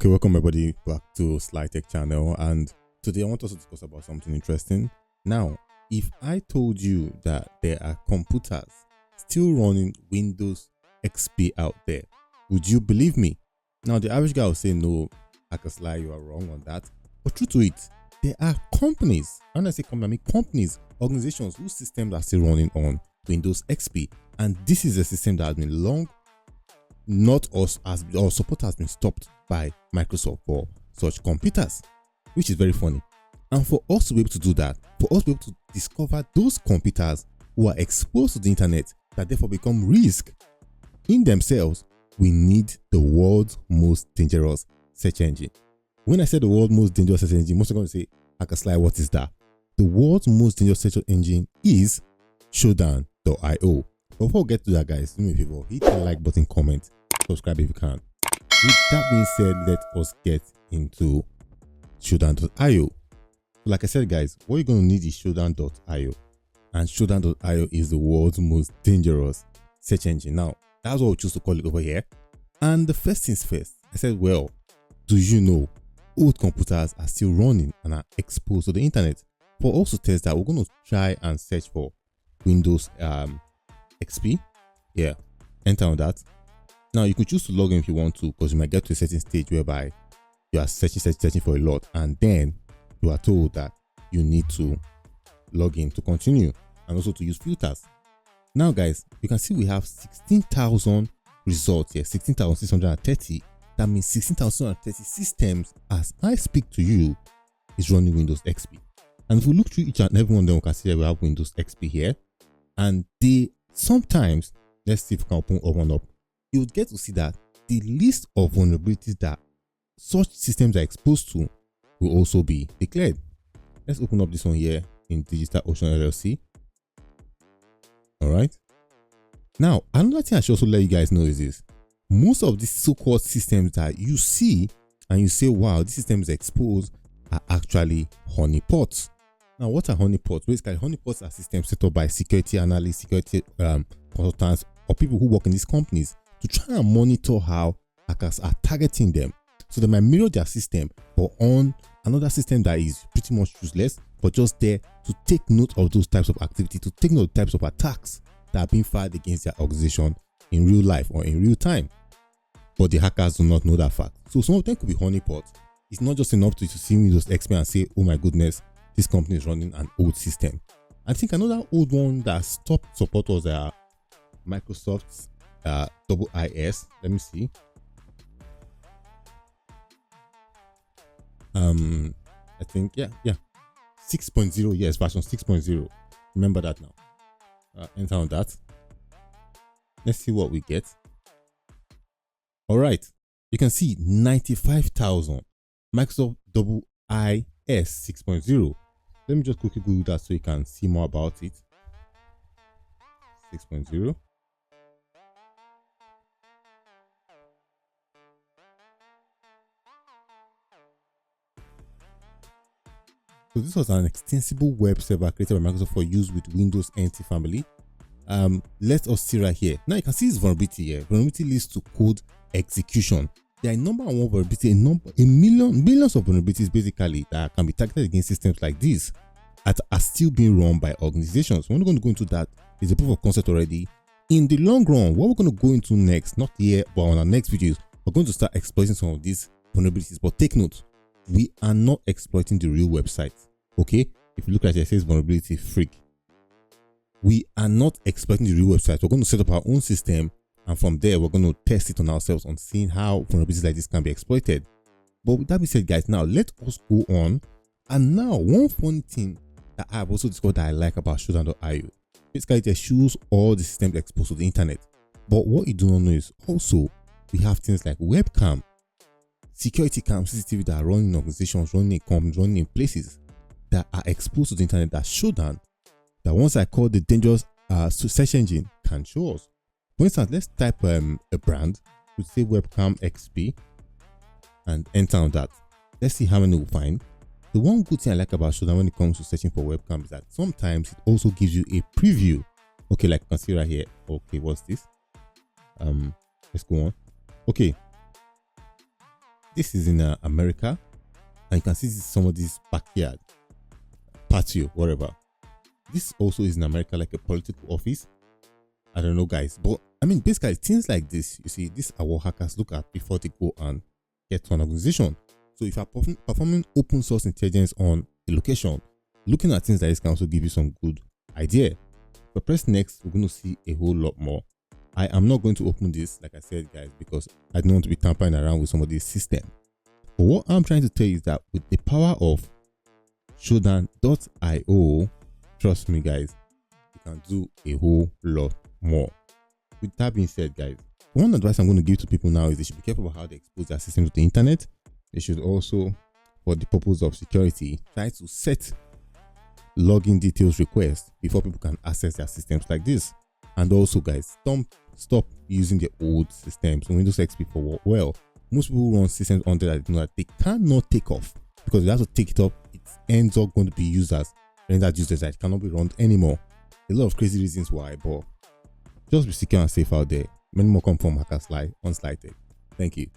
Okay, welcome everybody back to SLY-TECH channel, and today I want us to discuss about something interesting. Now, if I told you that there are computers still running Windows XP out there, would you believe me? Now, the average guy will say, no, Sly, you are wrong on that. But true to it, there are companies, and I say companies, I mean companies, organizations whose systems are still running on Windows XP. And this is a system that has been long not us as our support has been stopped by Microsoft for such computers, which is very funny. And for us to be able to do that, for us to be able to discover those computers who are exposed to the internet that therefore become risk in themselves, we need the world's most dangerous search engine. When I say the world's most dangerous search engine, most are going to say, Sly, what is that? The world's most dangerous search engine is Shodan.io. But before we get to that, guys, do me a favor, hit the like button, comment, subscribe if you can. With that being said, let us get into Shodan.io. Like I said, guys, what you're going to need is Shodan.io, and Shodan.io is the world's most dangerous search engine. Now, that's what we choose to call it over here. And the first things first, I said, well, do you know old computers are still running and are exposed to the internet? For us to test that, we're going to try and search for Windows XP. Yeah, enter on that. Now you could choose to log in if you want to, because you might get to a certain stage whereby you are searching for a lot, and then you are told that you need to log in to continue and also to use filters. Now guys, you can see we have 16,000 results here, 16,630. That means 16,630 systems as I speak to you is running Windows XP. And if we look through each and every one of them, we can see that we have Windows XP here, and they sometimes, let's see if we can open one up, you would get to see that the list of vulnerabilities that such systems are exposed to will also be declared. Let's open up this one here in Digital Ocean LLC. All right. Now, another thing I should also let you guys know is this: most of these so-called systems that you see and you say, wow, this system is exposed, are actually honeypots. Now, what are honeypots? Basically, honeypots are systems set up by security analysts, security consultants, or people who work in these companies to try and monitor how hackers are targeting them. So they might mirror their system, but on another system that is pretty much useless, but just there to take note of those types of activity, to take note of types of attacks that are being fired against their organization in real life or in real time. But the hackers do not know that fact. So some of them could be honeypots. It's not just enough to see Windows XP and say, oh my goodness, this company is running an old system. I think another old one that stopped support was Microsoft's IIS. Let me see. I think yeah 6.0. yes, version 6.0. remember that now. Enter on that. Let's see what we get. All right, you can see 95,000 Microsoft IIS 6.0. Let me just quickly Google that so you can see more about it. 6.0. So this was an extensible web server created by Microsoft for use with Windows NT family. Let us see right here. Now you can see this vulnerability here. Vulnerability leads to code execution. There are number one vulnerability, millions of vulnerabilities basically that can be targeted against systems like this that are still being run by organizations. We're not going to go into that. It's a proof of concept already. In the long run, what we're going to go into next, not here, but on our next videos, we're going to start exploiting some of these vulnerabilities. But take note, we are not exploiting the real website. Okay, if you look at it, it says vulnerability freak. We are not exploiting the real website. We're going to set up our own system, and from there we're going to test it on ourselves on seeing how vulnerabilities like this can be exploited. But with that being said, guys, now let us go on. And now one funny thing that I've also discovered that I like about Shodan.io, basically it shows all the systems exposed to the internet. But what you do not know is also we have things like Webcam, security cam, CCTV that are running in organizations, running in companies, running in places that are exposed to the internet that Shodan, that once I call the dangerous search engine, can show us. For instance, let's type a brand, we'll say Webcam XP, and enter on that. Let's see how many we'll find. The one good thing I like about Shodan when it comes to searching for webcam is that sometimes it also gives you a preview. Okay, like you can see right here. Okay, what's this? Let's go on. Okay, This is in America, and you can see this is somebody's backyard, patio, whatever. This also is in America, like a political office. I don't know, guys, but I mean, basically, things like this, you see, these are what hackers look at before they go and get to an organization. So if you're performing open source intelligence on a location, looking at things like this can also give you some good idea. So press next, we're going to see a whole lot more. I am not going to open this, like I said, guys, because I don't want to be tampering around with somebody's system. But what I'm trying to tell you is that with the power of Shodan.io, trust me, guys, you can do a whole lot more. With that being said, guys, one advice I'm going to give to people now is they should be careful about how they expose their systems to the internet. They should also, for the purpose of security, try to set login details requests before people can access their systems like this. And also, guys, stop using the old systems. So Windows XP for well, most people run systems on there that know that they cannot take off, because if you have to take it off, it ends up going to be used as rendered users that cannot be run anymore. A lot of crazy reasons why, but just be secure and safe out there. Many more come from Hackers Live on SLY-TECH. Thank you.